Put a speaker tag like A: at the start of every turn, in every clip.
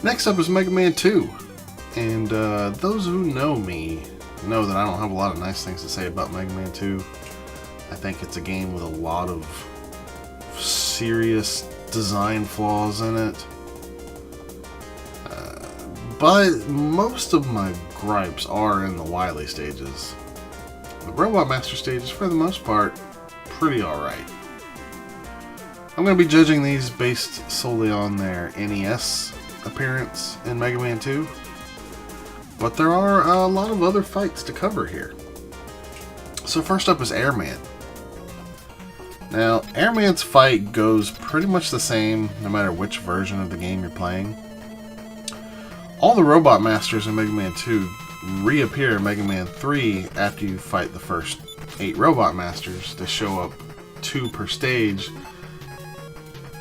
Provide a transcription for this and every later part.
A: Next up is Mega Man 2. And those who know me know that I don't have a lot of nice things to say about Mega Man 2. I think it's a game with a lot of serious design flaws in it. But most of my gripes are in the Wily stages. The Robot Master stage is, for the most part, pretty alright. I'm going to be judging these based solely on their NES appearance in Mega Man 2. But there are a lot of other fights to cover here. So first up is Airman. Now, Airman's fight goes pretty much the same no matter which version of the game you're playing. All the Robot Masters in Mega Man 2 reappear in Mega Man 3 after you fight the first 8 Robot Masters. They show up 2 per stage,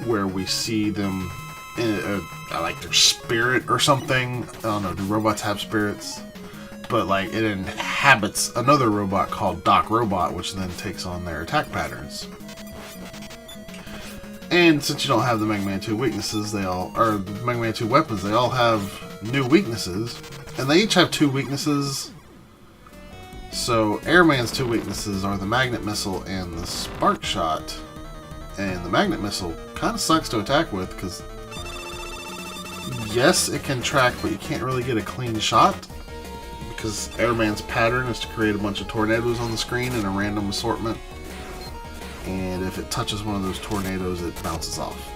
A: where we see them in like their spirit or something. I don't know, do robots have spirits? But like it inhabits another robot called Doc Robot, which then takes on their attack patterns. And since you don't have the Mega Man 2 weaknesses, the Mega Man 2 weapons, they all have new weaknesses, and they each have 2 weaknesses. So Airman's 2 weaknesses are the Magnet Missile and the Spark Shot. And the Magnet Missile kind of sucks to attack with, because yes, it can track, but you can't really get a clean shot, because Airman's pattern is to create a bunch of tornadoes on the screen in a random assortment. And if it touches one of those tornadoes, it bounces off.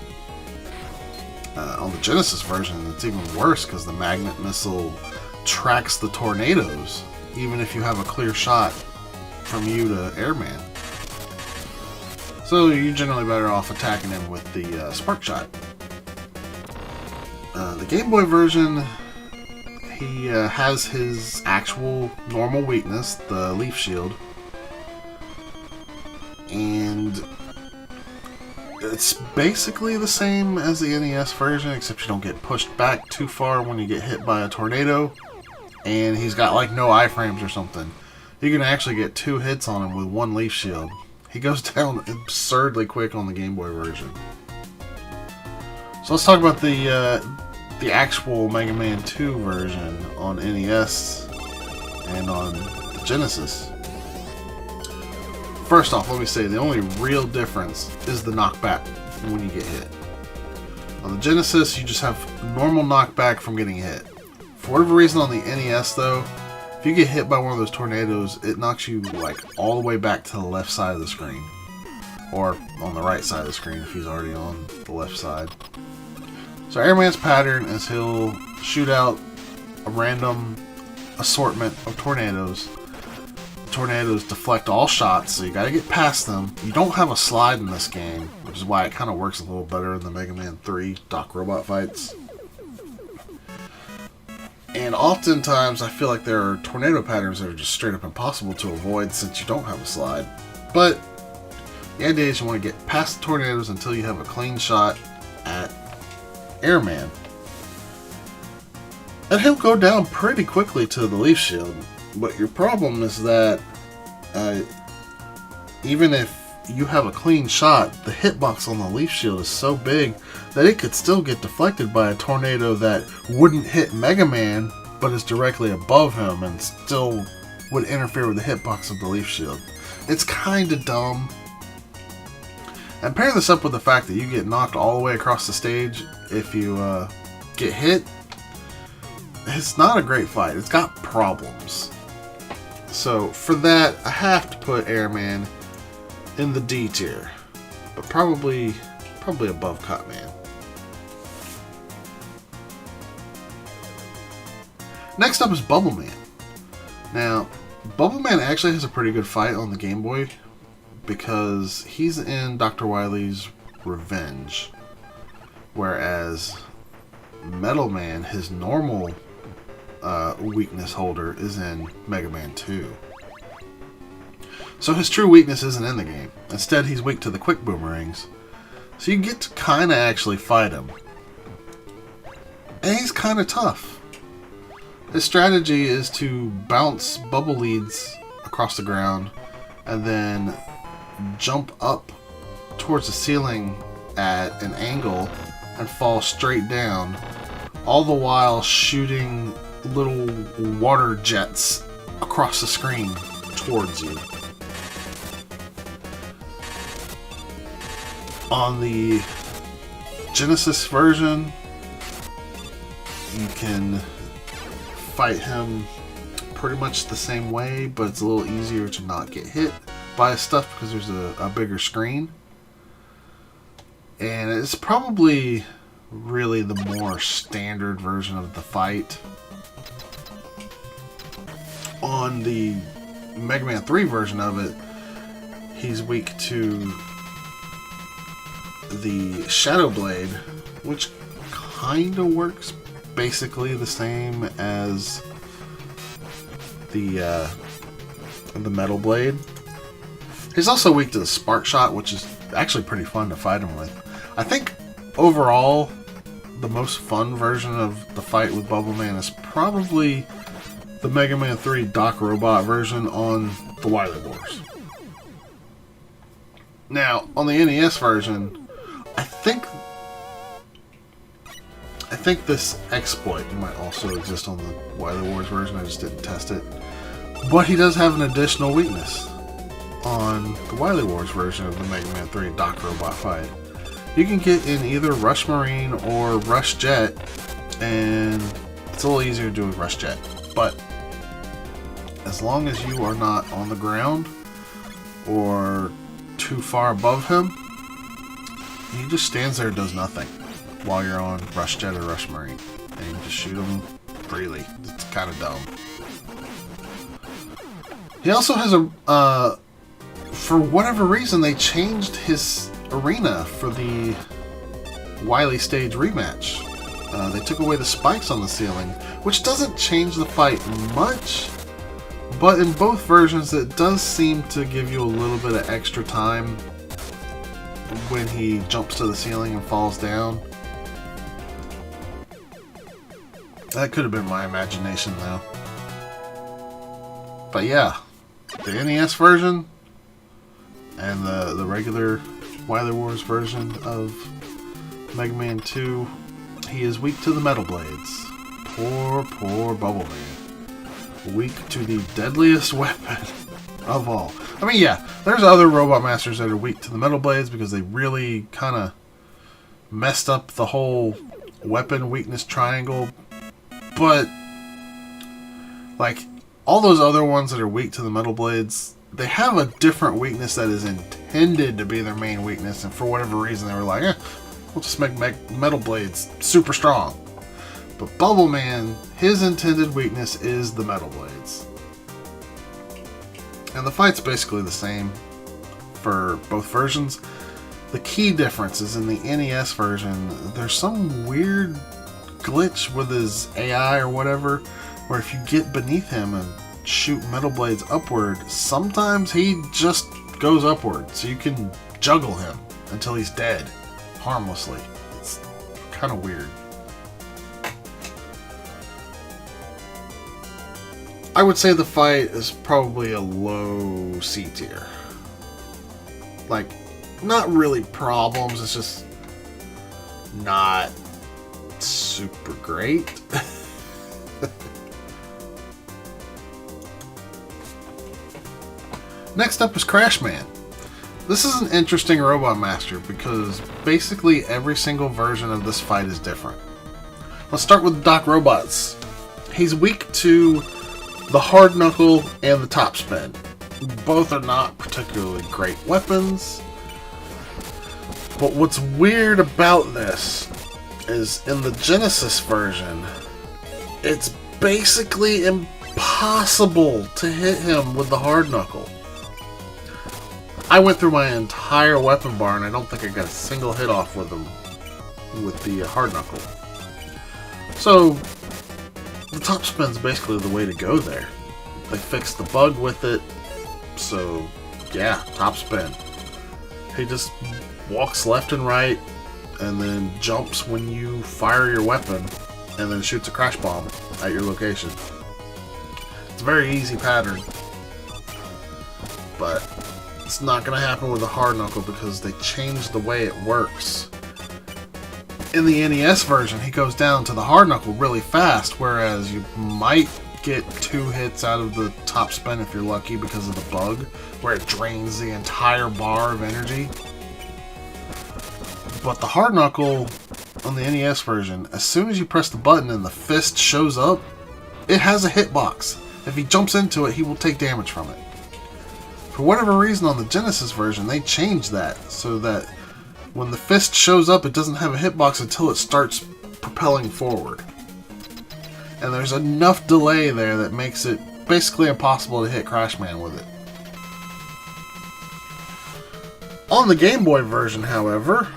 A: On the Genesis version, it's even worse because the Magnet Missile tracks the tornadoes, even if you have a clear shot from you to Airman. So you're generally better off attacking him with the Spark Shot. The Game Boy version, he has his actual normal weakness, the Leaf Shield. And it's basically the same as the NES version, except you don't get pushed back too far when you get hit by a tornado. And he's got like no iframes or something. You can actually get 2 hits on him with 1 Leaf Shield. He goes down absurdly quick on the Game Boy version. So let's talk about the actual Mega Man 2 version on NES and on the Genesis. First off, let me say the only real difference is the knockback when you get hit. On the Genesis, you just have normal knockback from getting hit. For whatever reason on the NES though, if you get hit by one of those tornadoes, it knocks you like all the way back to the left side of the screen. Or on the right side of the screen if he's already on the left side. So Airman's pattern is he'll shoot out a random assortment of tornadoes. Tornadoes deflect all shots, so you gotta get past them. You don't have a slide in this game, which is why it kind of works a little better in the Mega Man 3 Doc Robot fights. And oftentimes I feel like there are tornado patterns that are just straight up impossible to avoid since you don't have a slide. But the idea is you want to get past the tornadoes until you have a clean shot at Airman. And he'll go down pretty quickly to the Leaf Shield. But your problem is that even if you have a clean shot, the hitbox on the Leaf Shield is so big that it could still get deflected by a tornado that wouldn't hit Mega Man, but is directly above him and still would interfere with the hitbox of the Leaf Shield. It's kinda dumb. And pairing this up with the fact that you get knocked all the way across the stage if you get hit, it's not a great fight. It's got problems. So for that, I have to put Airman in the D tier, but probably above Cutman. Next up is Bubbleman. Now, Bubbleman actually has a pretty good fight on the Game Boy because he's in Dr. Wily's Revenge, whereas Metal Man, his normal weakness holder, is in Mega Man 2. So his true weakness isn't in the game. Instead, he's weak to the quick boomerangs. So you get to kind of actually fight him. And he's kind of tough. His strategy is to bounce bubble leads across the ground and then jump up towards the ceiling at an angle and fall straight down all the while shooting little water jets across the screen towards you. On the Genesis version, you can fight him pretty much the same way, but it's a little easier to not get hit by his stuff because there's a bigger screen. And it's probably really the more standard version of the fight. On the Mega Man 3 version of it, he's weak to the Shadow Blade, which kind of works basically the same as the Metal Blade. He's also weak to the Spark Shot, which is actually pretty fun to fight him with. I think overall, the most fun version of the fight with Bubble Man is probably the Mega Man 3 Doc Robot version on the Wily Wars. Now, on the NES version, I think this exploit might also exist on the Wily Wars version. I just didn't test it. But he does have an additional weakness on the Wily Wars version of the Mega Man 3 Doc Robot fight. You can get in either Rush Marine or Rush Jet, and it's a little easier to do with Rush Jet. But as long as you are not on the ground or too far above him, he just stands there and does nothing while you're on Rush Jet or Rush Marine. And you just shoot him freely. It's kind of dumb. He also has a... for whatever reason, they changed his arena for the Wily Stage rematch. They took away the spikes on the ceiling, which doesn't change the fight much, but in both versions it does seem to give you a little bit of extra time when he jumps to the ceiling and falls down. That could have been my imagination though. But yeah, the NES version and the regular Wily Wars version of Mega Man 2, he is weak to the Metal Blades. Poor Bubble Man. Weak to the deadliest weapon of all. I mean, yeah, there's other Robot Masters that are weak to the Metal Blades because they really kind of messed up the whole weapon weakness triangle. But, like, all those other ones that are weak to the Metal Blades, they have a different weakness that is intended to be their main weakness, and for whatever reason they were like, we'll just make Metal Blades super strong. But Bubble Man, his intended weakness is the Metal Blades. And the fight's basically the same for both versions. The key difference is in the NES version, there's some weird glitch with his AI or whatever, where if you get beneath him and shoot Metal Blades upward, sometimes he just goes upward, so you can juggle him until he's dead, harmlessly. It's kind of weird. I would say the fight is probably a low C tier. Like, not really problems, it's just not super great. Next up is Crash Man. This is an interesting Robot Master because basically every single version of this fight is different. Let's start with Doc Robots. He's weak to the Hard Knuckle and the Top Spin. Both are not particularly great weapons. But what's weird about this is in the Genesis version, it's basically impossible to hit him with the Hard Knuckle. I went through my entire weapon bar and I don't think I got a single hit off with him with the Hard Knuckle. So the Top Spin's basically the way to go there. They fixed the bug with it, so yeah, Top Spin. He just walks left and right and then jumps when you fire your weapon and then shoots a crash bomb at your location. It's a very easy pattern, but it's not going to happen with the Hard Knuckle because they changed the way it works. In the NES version, he goes down to the hard knuckle really fast, whereas you might get 2 hits out of the top spin if you're lucky because of the bug, where it drains the entire bar of energy. But the hard knuckle on the NES version, as soon as you press the button and the fist shows up, it has a hitbox. If he jumps into it, he will take damage from it. For whatever reason on the Genesis version, they changed that so that when the fist shows up, it doesn't have a hitbox until it starts propelling forward. And there's enough delay there that makes it basically impossible to hit Crashman with it. On the Game Boy version, however,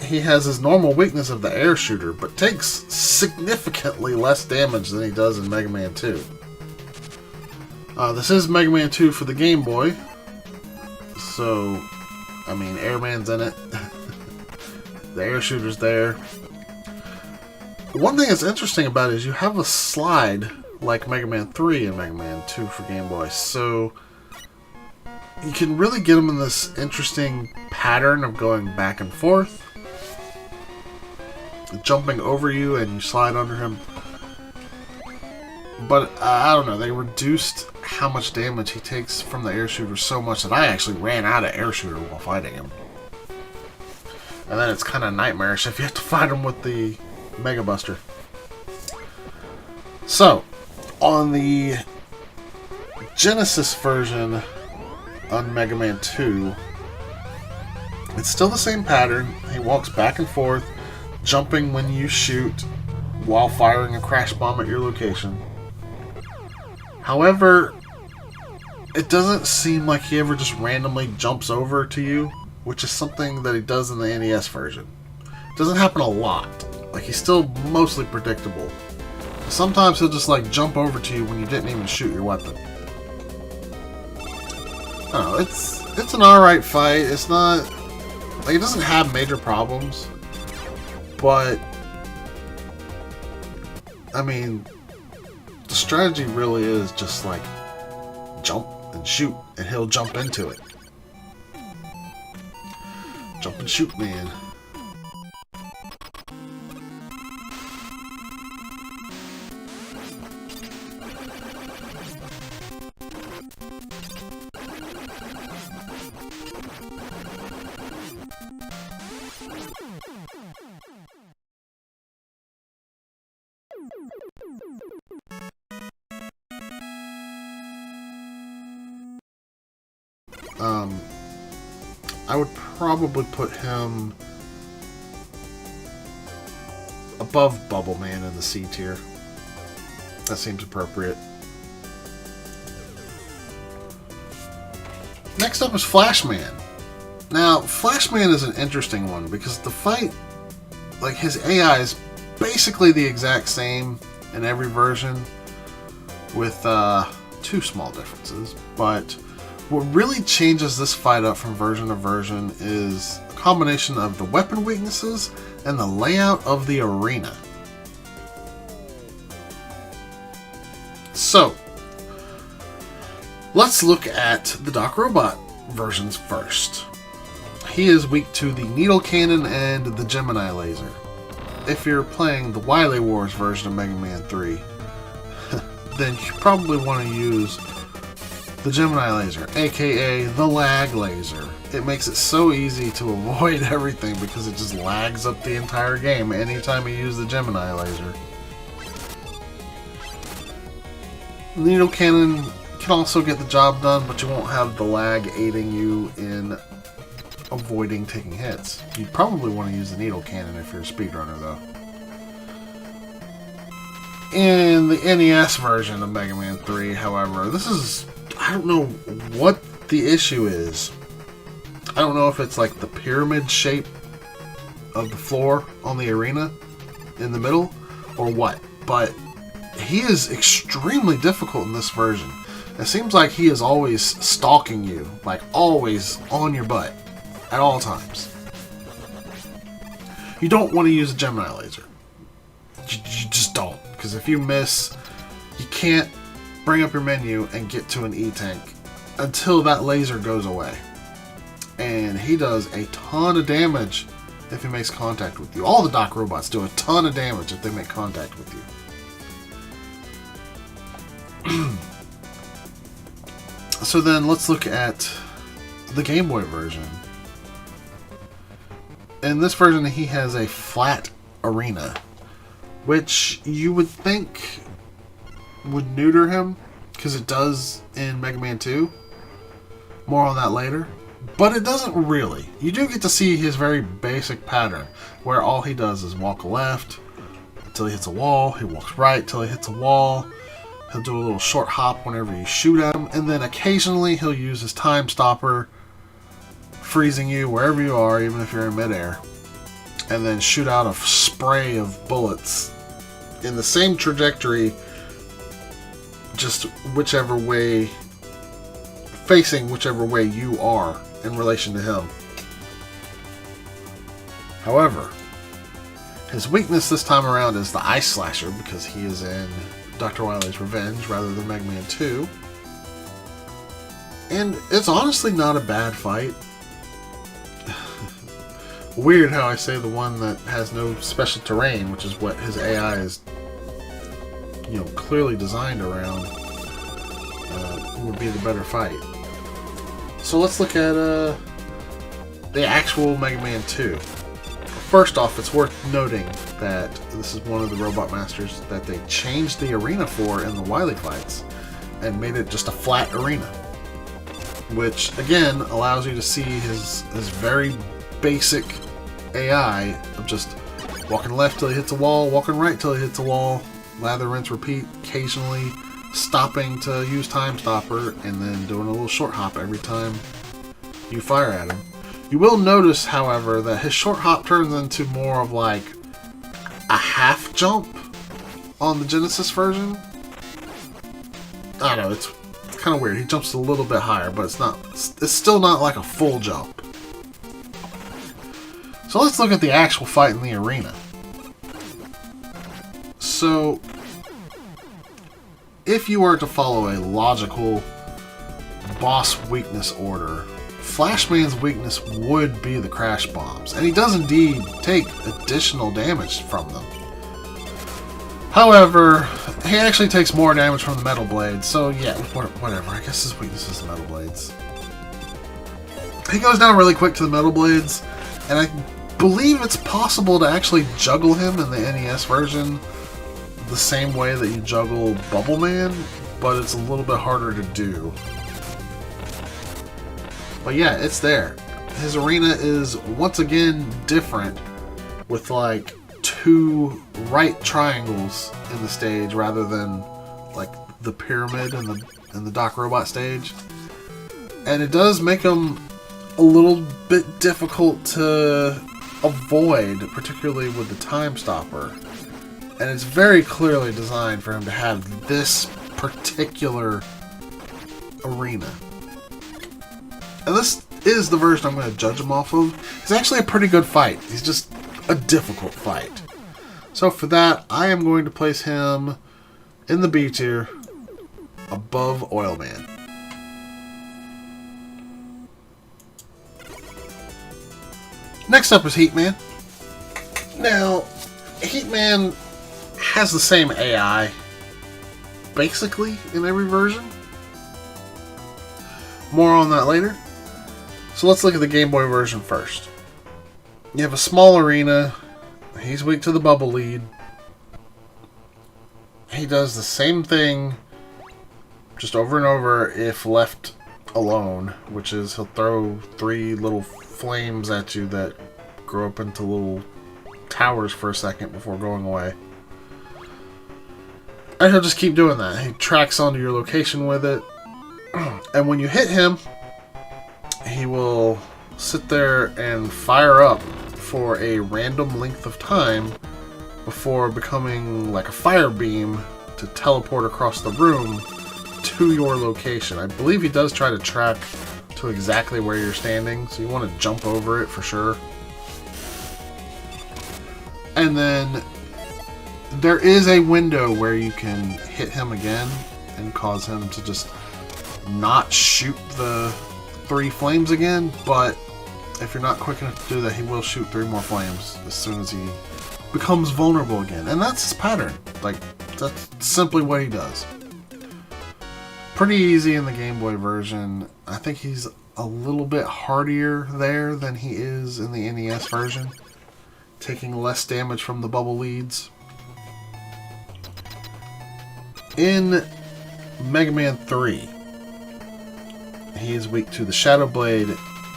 A: he has his normal weakness of the air shooter, but takes significantly less damage than he does in Mega Man 2. This is Mega Man 2 for the Game Boy, so, I mean, Airman's in it. The air shooter's there. One thing that's interesting about it is you have a slide like Mega Man 3 and Mega Man 2 for Game Boy, so you can really get him in this interesting pattern of going back and forth, jumping over you and you slide under him. But I don't know, they reduced how much damage he takes from the air shooter so much that I actually ran out of air shooter while fighting him. And then it's kind of nightmarish if you have to fight him with the Mega Buster. So, on the Genesis version on Mega Man 2, it's still the same pattern. He walks back and forth, jumping when you shoot while firing a crash bomb at your location. However, it doesn't seem like he ever just randomly jumps over to you, which is something that he does in the NES version. It doesn't happen a lot. Like, he's still mostly predictable. Sometimes he'll just, like, jump over to you when you didn't even shoot your weapon. I don't know, it's an alright fight. It's not... like, it doesn't have major problems. But... I mean... the strategy really is just, like, jump and shoot, and he'll jump into it. Jump and shoot, man. I would probably put him above Bubble Man in the C tier. That seems appropriate. Next up is Flashman. Now, Flashman is an interesting one because the fight, like, his AI is basically the exact same in every version with 2 small differences, but what really changes this fight up from version to version is a combination of the weapon weaknesses and the layout of the arena. So, let's look at the Doc Robot versions first. He is weak to the Needle Cannon and the Gemini Laser. If you're playing the Wily Wars version of Mega Man 3, then you probably want to use the Gemini Laser, aka the Lag Laser. It makes it so easy to avoid everything because it just lags up the entire game anytime you use the Gemini Laser. The Needle Cannon can also get the job done, but you won't have the lag aiding you in avoiding taking hits. You'd probably want to use the Needle Cannon if you're a speedrunner, though. In the NES version of Mega Man 3, however, this is... I don't know what the issue is. I don't know if it's like the pyramid shape of the floor on the arena in the middle or what, but he is extremely difficult in this version. It seems like he is always stalking you, like always on your butt at all times. You don't want to use a Gemini Laser. You just don't, because if you miss, you can't bring up your menu and get to an E-Tank until that laser goes away. And he does a ton of damage if he makes contact with you. All the Doc robots do a ton of damage if they make contact with you. So then let's look at the Game Boy version. In this version, he has a flat arena, which you would think would neuter him, because it does in Mega Man 2. More on that later. But it doesn't really. You do get to see his very basic pattern, where all he does is walk left until he hits a wall, he walks right until he hits a wall, he'll do a little short hop whenever you shoot at him, and then occasionally he'll use his time stopper, freezing you wherever you are, even if you're in midair, and then shoot out a spray of bullets in the same trajectory, just whichever way, facing whichever way you are in relation to him. However, his weakness this time around is the Ice Slasher, because he is in Dr. Wily's Revenge rather than Mega Man 2. And it's honestly not a bad fight. Weird how I say the one that has no special terrain, which is what his AI is, clearly designed around, would be the better fight. So let's look at the actual Mega Man 2. First off, it's worth noting that this is one of the Robot Masters that they changed the arena for in the Wily fights and made it just a flat arena, which again allows you to see his very basic AI of just walking left till he hits a wall, walking right till he hits a wall, lather, rinse, repeat, occasionally stopping to use time stopper, and then doing a little short hop every time you fire at him. You will notice, however, that his short hop turns into more of like a half jump on the Genesis version. I don't know, it's kind of weird. He jumps a little bit higher, but it's still not like a full jump. So let's look at the actual fight in the arena. So, if you were to follow a logical boss weakness order, Flashman's weakness would be the crash bombs, and he does indeed take additional damage from them. However, he actually takes more damage from the metal blades, so yeah, whatever. I guess his weakness is the metal blades. He goes down really quick to the metal blades, and I believe it's possible to actually juggle him in the NES version the same way that you juggle Bubble Man, but it's a little bit harder to do. But yeah, it's there. His arena is once again different, with like 2 right triangles in the stage rather than like the pyramid in the Doc Robot stage. And it does make him a little bit difficult to avoid, particularly with the time stopper. And it's very clearly designed for him to have this particular arena. And this is the version I'm going to judge him off of. It's actually a pretty good fight. He's just a difficult fight. So for that, I am going to place him in the B tier above Oil Man. Next up is Heat Man. Now, Heat Man has the same AI, basically, in every version. More on that later. So let's look at the Game Boy version first. You have a small arena. He's weak to the bubble lead. He does the same thing just over and over if left alone, which is he'll throw 3 little flames at you that grow up into little towers for a second before going away. And he'll just keep doing that. He tracks onto your location with it. And when you hit him, he will sit there and fire up for a random length of time before becoming like a fire beam to teleport across the room to your location. I believe he does try to track to exactly where you're standing, so you want to jump over it for sure. And then there is a window where you can hit him again and cause him to just not shoot the 3 flames again, but if you're not quick enough to do that, he will shoot 3 more flames as soon as he becomes vulnerable again. And that's his pattern. Like, that's simply what he does. Pretty easy in the Game Boy version. I think he's a little bit hardier there than he is in the NES version, taking less damage from the bubble leads. In Mega Man 3, he is weak to the Shadow Blade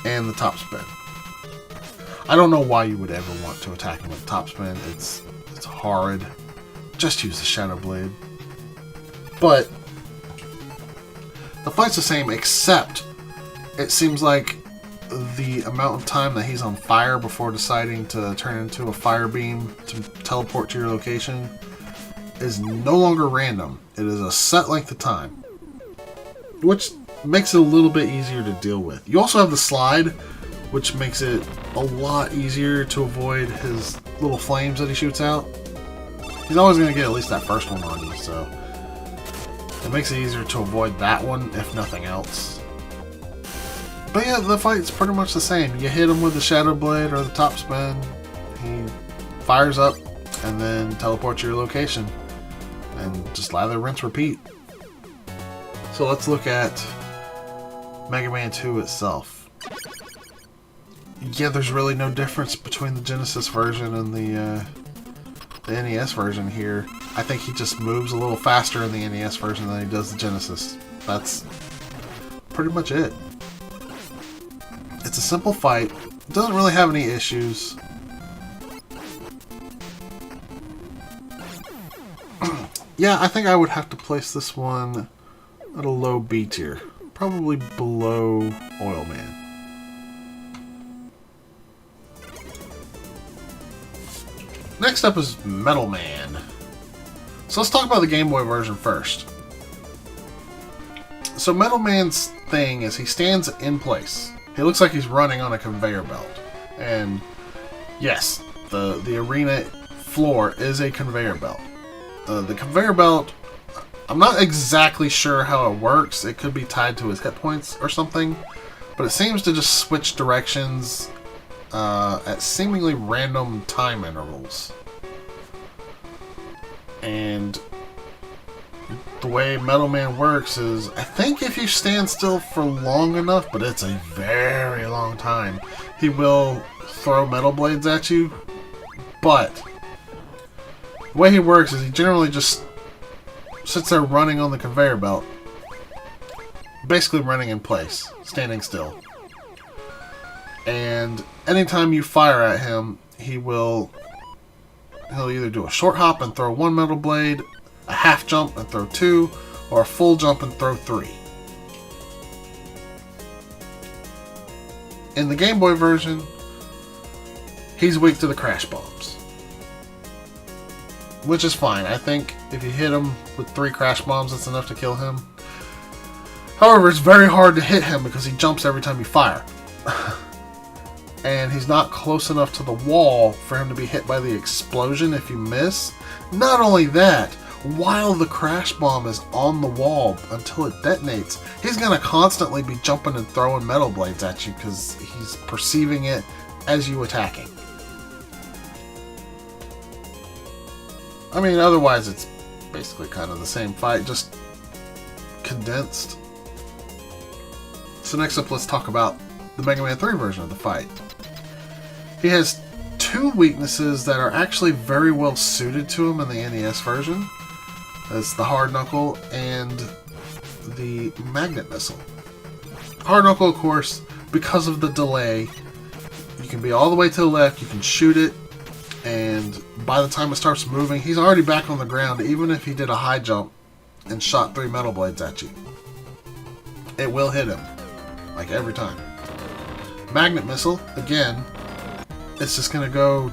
A: and the Top Spin. I don't know why you would ever want to attack him with Top Spin. It's horrid. Just use the Shadow Blade. But the fight's the same, except it seems like the amount of time that he's on fire before deciding to turn into a fire beam to teleport to your location is no longer random. It is a set length of time, which makes it a little bit easier to deal with. You also have the slide, which makes it a lot easier to avoid his little flames that he shoots out. He's always going to get at least that first one on you, so it makes it easier to avoid that one, if nothing else. But yeah, the fight's pretty much the same. You hit him with the Shadow Blade or the Top Spin, he fires up, and then teleports to your location. And just lather, rinse, repeat. So let's look at Mega Man 2 itself. Yeah, there's really no difference between the Genesis version and the NES version here. I think he just moves a little faster in the NES version than he does the Genesis. That's pretty much it. It's a simple fight. It doesn't really have any issues. Yeah, I think I would have to place this one at a low B tier. Probably below Oil Man. Next up is Metal Man. So let's talk about the Game Boy version first. So Metal Man's thing is he stands in place. He looks like he's running on a conveyor belt. And yes, the arena floor is a conveyor belt. The conveyor belt, I'm not exactly sure how it works. It could be tied to his hit points or something. But it seems to just switch directions at seemingly random time intervals. And the way Metal Man works is, I think if you stand still for long enough, but it's a very long time, he will throw metal blades at you. But the way he works is he generally just sits there running on the conveyor belt, basically running in place, standing still. And anytime you fire at him, he'll either do a short hop and throw 1 metal blade, a half jump and throw 2, or a full jump and throw 3. In the Game Boy version, he's weak to the crash bombs, which is fine. I think if you hit him with 3 crash bombs, that's enough to kill him. However, it's very hard to hit him because he jumps every time you fire. And he's not close enough to the wall for him to be hit by the explosion if you miss. Not only that, while the crash bomb is on the wall until it detonates, he's going to constantly be jumping and throwing metal blades at you because he's perceiving it as you attacking. I mean, otherwise it's basically kind of the same fight, just condensed. So next up, let's talk about the Mega Man 3 version of the fight. He has 2 weaknesses that are actually very well suited to him in the NES version. That's the Hard Knuckle and the Magnet Missile. Hard Knuckle, of course, because of the delay, you can be all the way to the left, you can shoot it, and by the time it starts moving, he's already back on the ground, even if he did a high jump and shot 3 metal blades at you. It will hit him, like every time. Magnet Missile, again, it's just going to go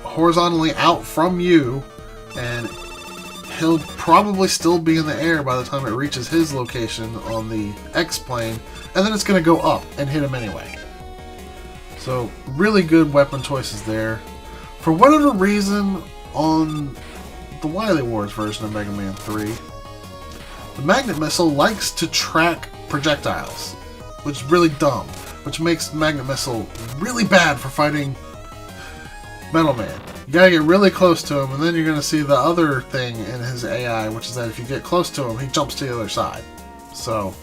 A: horizontally out from you, and he'll probably still be in the air by the time it reaches his location on the X-plane, and then it's going to go up and hit him anyway. So, really good weapon choices there. For whatever reason, on the Wily Wars version of Mega Man 3, the Magnet Missile likes to track projectiles, which is really dumb. which makes Magnet Missile really bad for fighting Metal Man. You gotta get really close to him, and then you're gonna see the other thing in his AI, which is that if you get close to him, he jumps to the other side. So,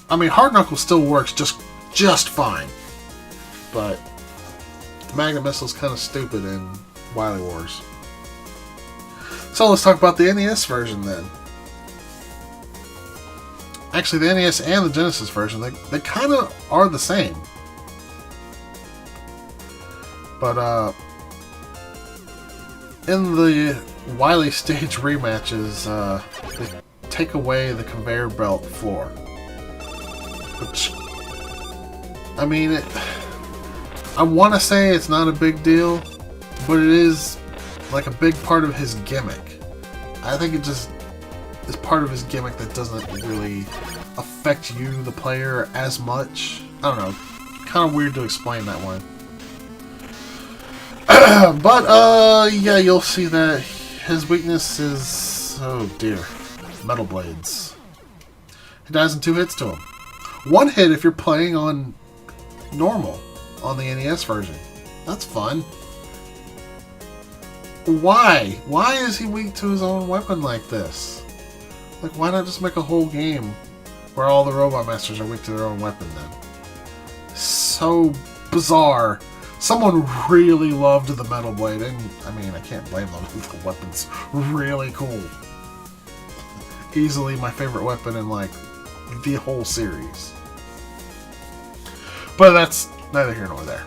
A: I mean, Hard Knuckle still works just fine, but Magnet Missile's kind of stupid in Wily Wars. So let's talk about the NES version then. Actually, the NES and the Genesis version, they kind of are the same. But, in the Wily stage rematches, they take away the conveyor belt floor. Which, I mean, I want to say it's not a big deal, but it is like a big part of his gimmick. I think it just is part of his gimmick that doesn't really affect you, the player, as much. I don't know. Kind of weird to explain that one. But, yeah, you'll see that his weakness is... oh, dear. Metal Blades. He dies in 2 hits to him. 1 hit if you're playing on normal, on the NES version. That's fun. Why? Why is he weak to his own weapon like this? Like, why not just make a whole game where all the Robot Masters are weak to their own weapon then? So bizarre. Someone really loved the Metal Blade, and I mean, I can't blame them. The weapon's really cool. Easily my favorite weapon in, like, the whole series. But that's neither here nor there.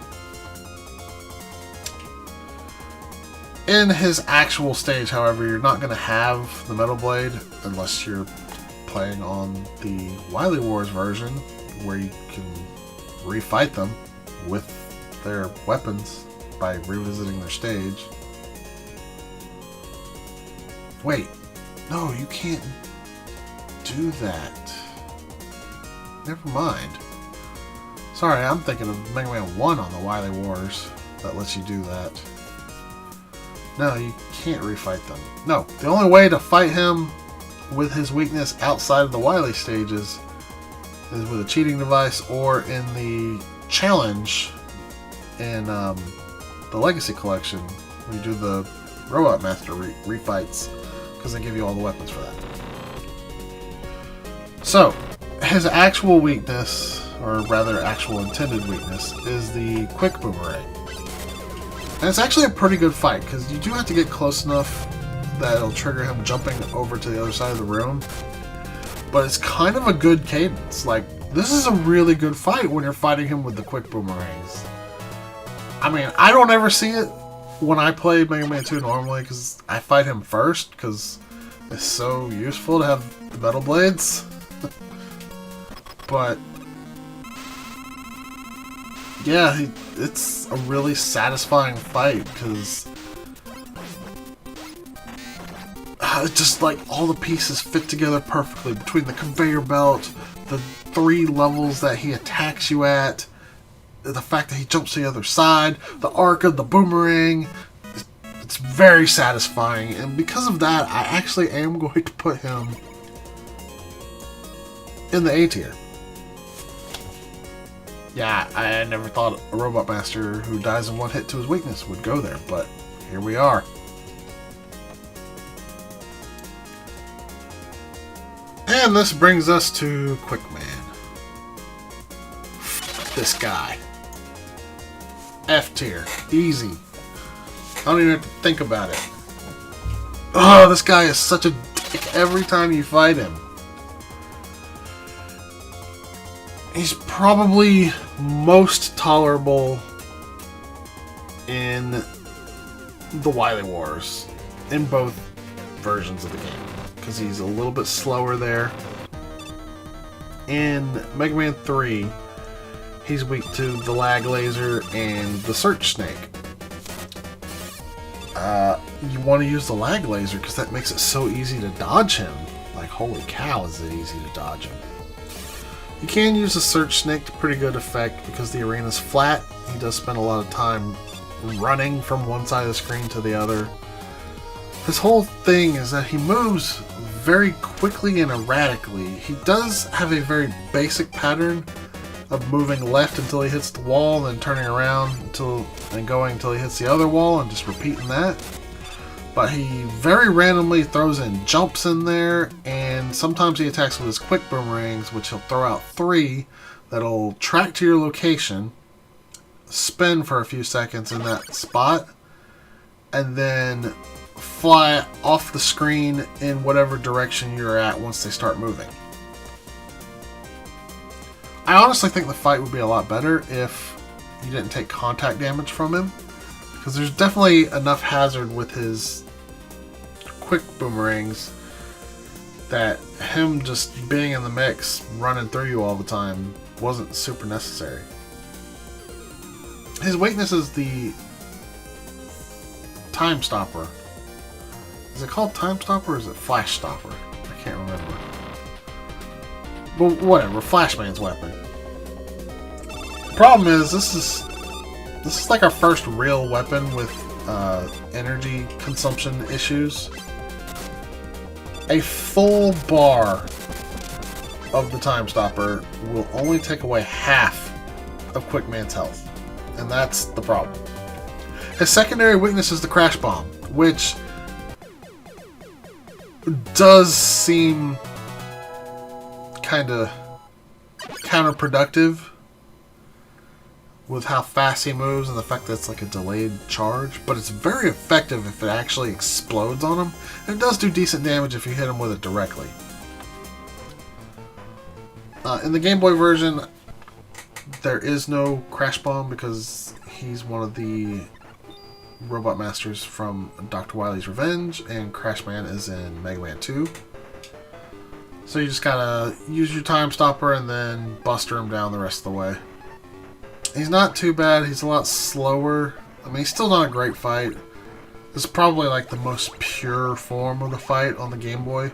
A: In his actual stage, however, you're not going to have the Metal Blade unless you're playing on the Wily Wars version, where you can refight them with their weapons by revisiting their stage. Wait, no, you can't do that. Never mind. Sorry, I'm thinking of Mega Man 1 on the Wily Wars that lets you do that. No, you can't refight them. No, the only way to fight him with his weakness outside of the Wily stages is with a cheating device or in the challenge in the Legacy Collection when you do the Robot Master refights, because they give you all the weapons for that. So, his actual weakness, or rather actual intended weakness, is the Quick Boomerang. And it's actually a pretty good fight, because you do have to get close enough that it'll trigger him jumping over to the other side of the room. But it's kind of a good cadence. Like, this is a really good fight when you're fighting him with the Quick Boomerangs. I mean, I don't ever see it when I play Mega Man 2 normally, because I fight him first, because it's so useful to have the Metal Blades. But yeah, it's a really satisfying fight, because just like all the pieces fit together perfectly between the conveyor belt, the 3 levels that he attacks you at, the fact that he jumps to the other side, the arc of the boomerang. It's very satisfying, and because of that, I actually am going to put him in the A tier. Yeah, I never thought a Robot Master who dies in 1 hit to his weakness would go there, but here we are. And this brings us to Quick Man. This guy. F tier. Easy. I don't even have to think about it. Oh, this guy is such a dick every time you fight him. He's probably most tolerable in the Wily Wars, in both versions of the game, because he's a little bit slower there. In Mega Man 3, he's weak to the lag laser and the search snake. You want to use the lag laser because that makes it so easy to dodge him. Like, holy cow, is it easy to dodge him. You can use the search snake to pretty good effect because the arena's flat. He does spend a lot of time running from one side of the screen to the other. His whole thing is that he moves very quickly and erratically. He does have a very basic pattern of moving left until he hits the wall, then turning around and going until he hits the other wall, and just repeating that. But he very randomly throws in jumps in there, and sometimes he attacks with his quick boomerangs, which he'll throw out 3 that'll track to your location, spin for a few seconds in that spot, and then fly off the screen in whatever direction you're at once they start moving. I honestly think the fight would be a lot better if you didn't take contact damage from him, because there's definitely enough hazard with his quick boomerangs that him just being in the mix, running through you all the time, wasn't super necessary. His weakness is the Time Stopper. Is it called Time Stopper or is it Flash Stopper? I can't remember. But whatever, Flashman's weapon. The problem is, this is like our first real weapon with energy consumption issues. A full bar of the Time Stopper will only take away half of Quickman's health. And that's the problem. His secondary weakness is the Crash Bomb, which does seem kind of counterproductive with how fast he moves and the fact that it's like a delayed charge, but it's very effective if it actually explodes on him, and it does do decent damage if you hit him with it directly. In the Game Boy version, there is no Crash Bomb because he's one of the Robot Masters from Dr. Wily's Revenge, and Crash Man is in Mega Man 2. So you just gotta use your Time Stopper and then buster him down the rest of the way. He's not too bad, he's a lot slower. I mean, he's still not a great fight. This is probably like the most pure form of the fight on the Game Boy.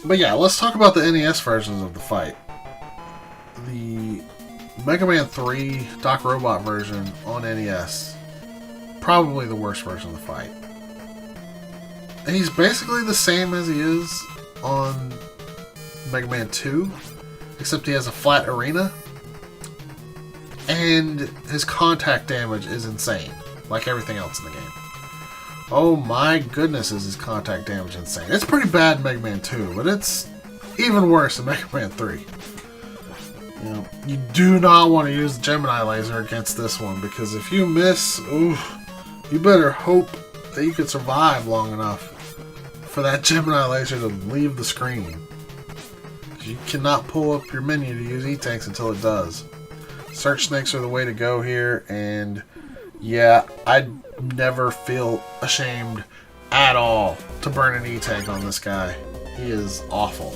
A: But yeah, let's talk about the NES versions of the fight. The Mega Man 3 Doc Robot version on NES, probably the worst version of the fight. And he's basically the same as he is on Mega Man 2, except he has a flat arena, and his contact damage is insane, like everything else in the game. Oh my goodness, is his contact damage insane. It's pretty bad in Mega Man 2, but it's even worse in Mega Man 3. You know, you do not want to use the Gemini laser against this one, because if you miss, oof, you better hope that you can survive long enough for that Gemini laser to leave the screen. You cannot pull up your menu to use E-Tanks until it does. Search snakes are the way to go here, and yeah, I'd never feel ashamed at all to burn an E-Tank on this guy. He is awful.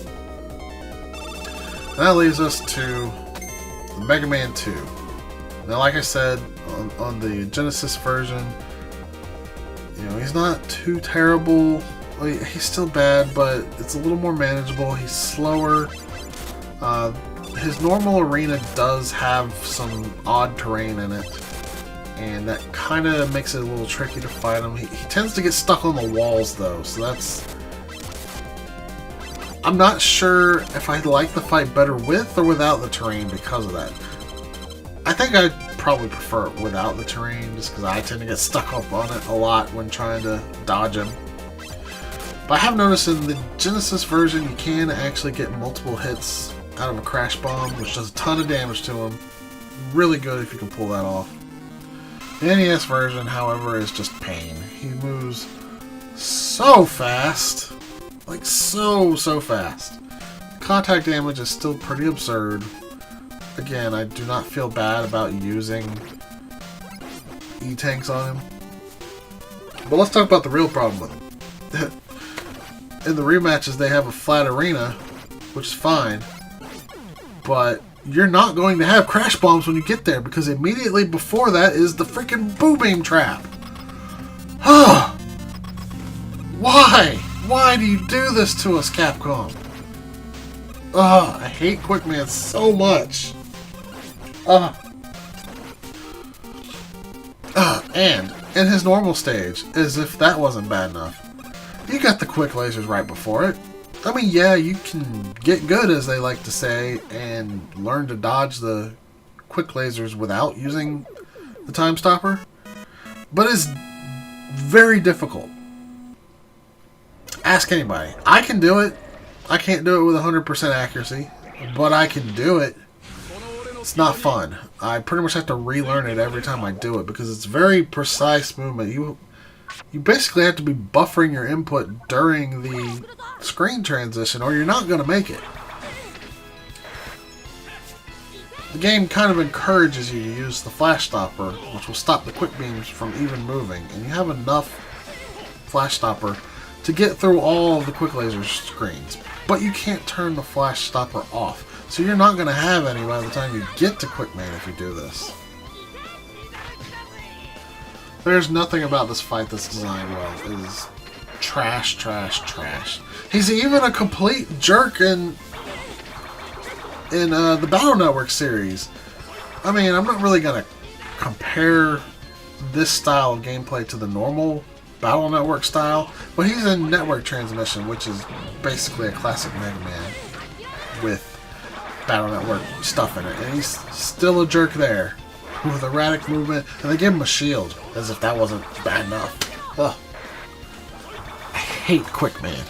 A: And that leaves us to Mega Man 2. Now, like I said, on the Genesis version, you know, he's not too terrible. He's still bad, but it's a little more manageable. He's slower. His normal arena does have some odd terrain in it, and that kind of makes it a little tricky to fight him. He tends to get stuck on the walls, though, so that's... I'm not sure if I'd like the fight better with or without the terrain because of that. I think I'd probably prefer it without the terrain, just because I tend to get stuck up on it a lot when trying to dodge him. But I have noticed in the Genesis version you can actually get multiple hits out of a Crash Bomb, which does a ton of damage to him. Really good if you can pull that off. The NES version, however, is just pain. He moves so fast. Like, so fast. Contact damage is still pretty absurd. Again, I do not feel bad about using E-Tanks on him. But let's talk about the real problem with him. In the rematches, they have a flat arena, which is fine. But you're not going to have Crash Bombs when you get there, because immediately before that is the freaking Boo Beam Trap. Why? Why do you do this to us, Capcom? I hate Quickman so much. And in his normal stage, as if that wasn't bad enough, you got the quick lasers right before it. I mean, yeah, you can get good, as they like to say, and learn to dodge the quick lasers without using the time stopper, but it's very difficult. Ask anybody. I can do it. I can't do it with 100% accuracy, but I can do it. It's not fun. I pretty much have to relearn it every time I do it because it's very precise movement. You basically have to be buffering your input during the screen transition or you're not going to make it. The game kind of encourages you to use the flash stopper, which will stop the quick beams from even moving, and you have enough flash stopper to get through all of the quick laser screens. But you can't turn the flash stopper off, so you're not going to have any by the time you get to Quickman if you do this. There's nothing about this fight that's designed well. It is trash, trash, trash. He's even a complete jerk in the Battle Network series. I mean, I'm not really going to compare this style of gameplay to the normal Battle Network style, but he's in Network Transmission, which is basically a classic Mega Man with Battle Network stuff in it, and he's still a jerk there with erratic movement, and they give him a shield as if that wasn't bad enough. Ugh. I hate Quickman.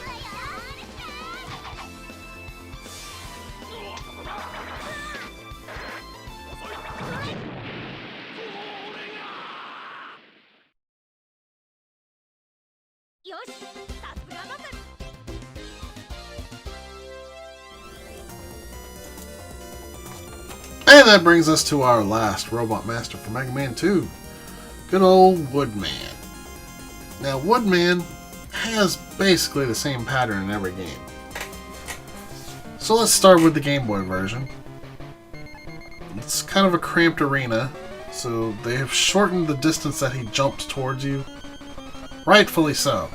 A: And that brings us to our last Robot Master for Mega Man 2. Good old Woodman. Now, Woodman has basically the same pattern in every game. So let's start with the Game Boy version. It's kind of a cramped arena, so they have shortened the distance that he jumps towards you. Rightfully so.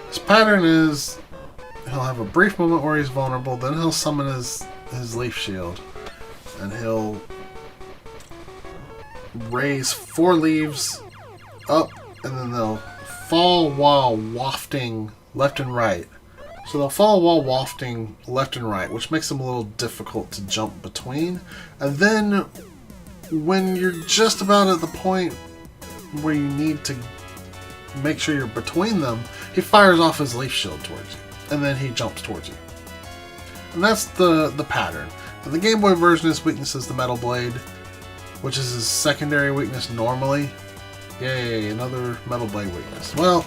A: His pattern is he'll have a brief moment where he's vulnerable, then he'll summon his leaf shield. And he'll raise 4 leaves up, and then they'll fall while wafting left and right. So they'll fall while wafting left and right, which makes them a little difficult to jump between. And then when you're just about at the point where you need to make sure you're between them, he fires off his leaf shield towards you, and then he jumps towards you. And that's the pattern. In the Game Boy version, his weakness is the Metal Blade, which is his secondary weakness normally. Yay, another Metal Blade weakness. Well,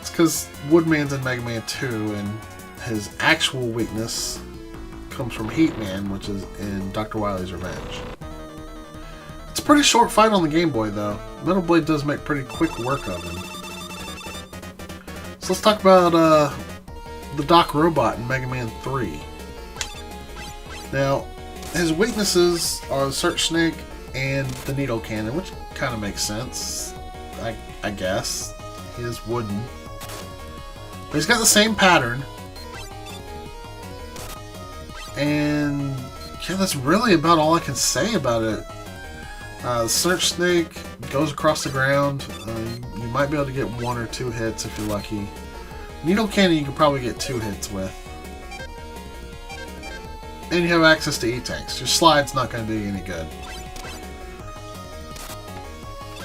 A: it's because Woodman's in Mega Man 2, and his actual weakness comes from Heat Man, which is in Dr. Wily's Revenge. It's a pretty short fight on the Game Boy, though. Metal Blade does make pretty quick work of him. So let's talk about the Doc Robot in Mega Man 3. Now, his weaknesses are the Search Snake and the Needle Cannon, which kind of makes sense, I guess. He is wooden. But he's got the same pattern. And yeah, that's really about all I can say about it. The Search Snake goes across the ground. You might be able to get 1 or 2 hits if you're lucky. Needle Cannon you can probably get 2 hits with. And you have access to E-Tanks. Your slide's not going to do you any good.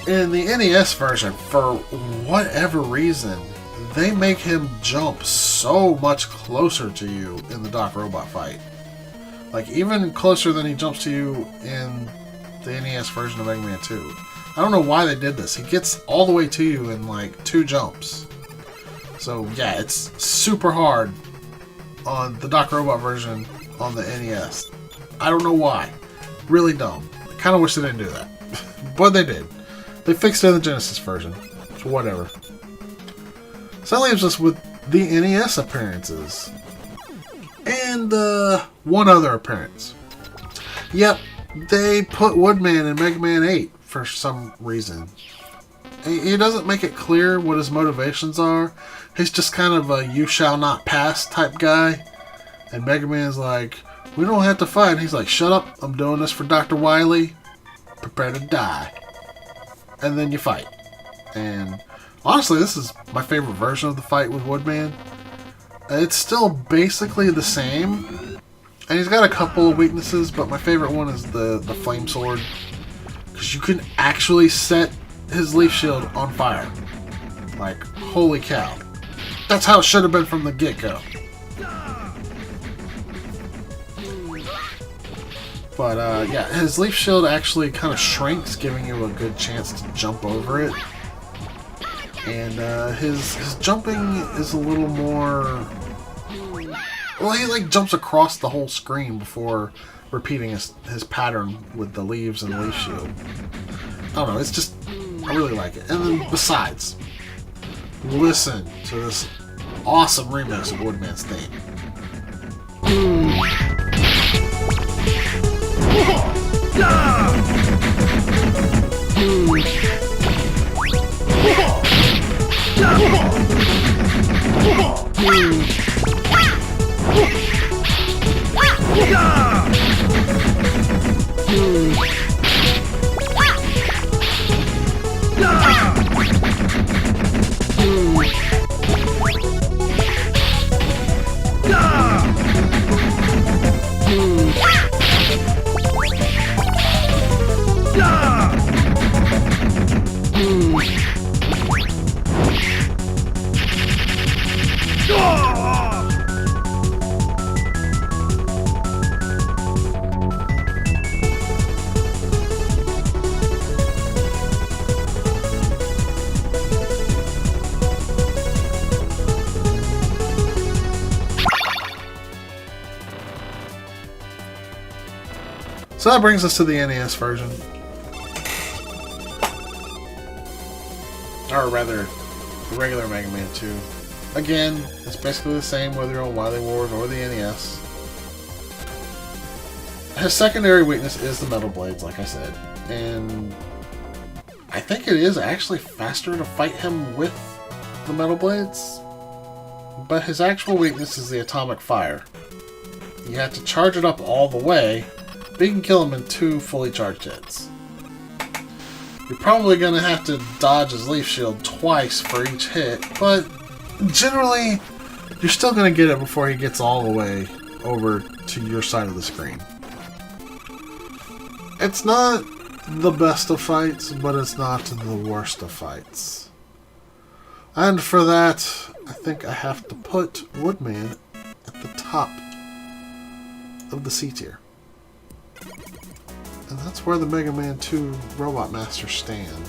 A: In the NES version, for whatever reason, they make him jump so much closer to you in the Doc Robot fight. Like, even closer than he jumps to you in the NES version of Mega Man 2. I don't know why they did this. He gets all the way to you in, like, 2 jumps. So, yeah, it's super hard on the Doc Robot version on the NES. I don't know why. Really dumb. I kind of wish they didn't do that. But they did. They fixed it in the Genesis version. So whatever. So that leaves us with the NES appearances. And one other appearance. Yep, they put Woodman in Mega Man 8 for some reason. He doesn't make it clear what his motivations are. He's just kind of a you shall not pass type guy. And Mega Man's like, we don't have to fight. And he's like, shut up, I'm doing this for Dr. Wily. Prepare to die. And then you fight. And honestly, this is my favorite version of the fight with Woodman. It's still basically the same, and he's got a couple of weaknesses, but my favorite one is the flame sword, because you can actually set his leaf shield on fire. Like, holy cow. That's how it should have been from the get-go. But yeah, his leaf shield actually kind of shrinks, giving you a good chance to jump over it. And his jumping is a little more... Well, he like jumps across the whole screen before repeating his pattern with the leaves and leaf shield. I don't know, it's just... I really like it. And then besides, listen to this awesome remix of Woodman's theme. So that brings us to the NES version. Or rather, the regular Mega Man 2. Again, it's basically the same whether you're on Wily Wars or the NES. His secondary weakness is the metal blades, like I said. And I think it is actually faster to fight him with the metal blades. But his actual weakness is the atomic fire. You have to charge it up all the way, but you can kill him in 2 fully charged hits. You're probably going to have to dodge his leaf shield twice for each hit, but generally, you're still going to get it before he gets all the way over to your side of the screen. It's not the best of fights, but it's not the worst of fights. And for that, I think I have to put Woodman at the top of the C tier. And that's where the Mega Man 2 Robot Masters stand.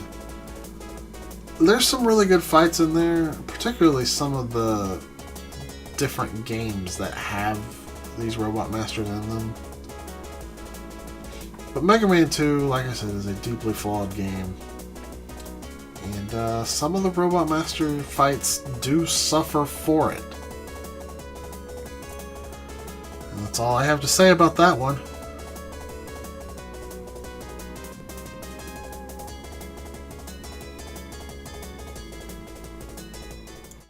A: There's some really good fights in there, particularly some of the different games that have these Robot Masters in them. But Mega Man 2, like I said, is a deeply flawed game. And some of the Robot Master fights do suffer for it. And that's all I have to say about that one.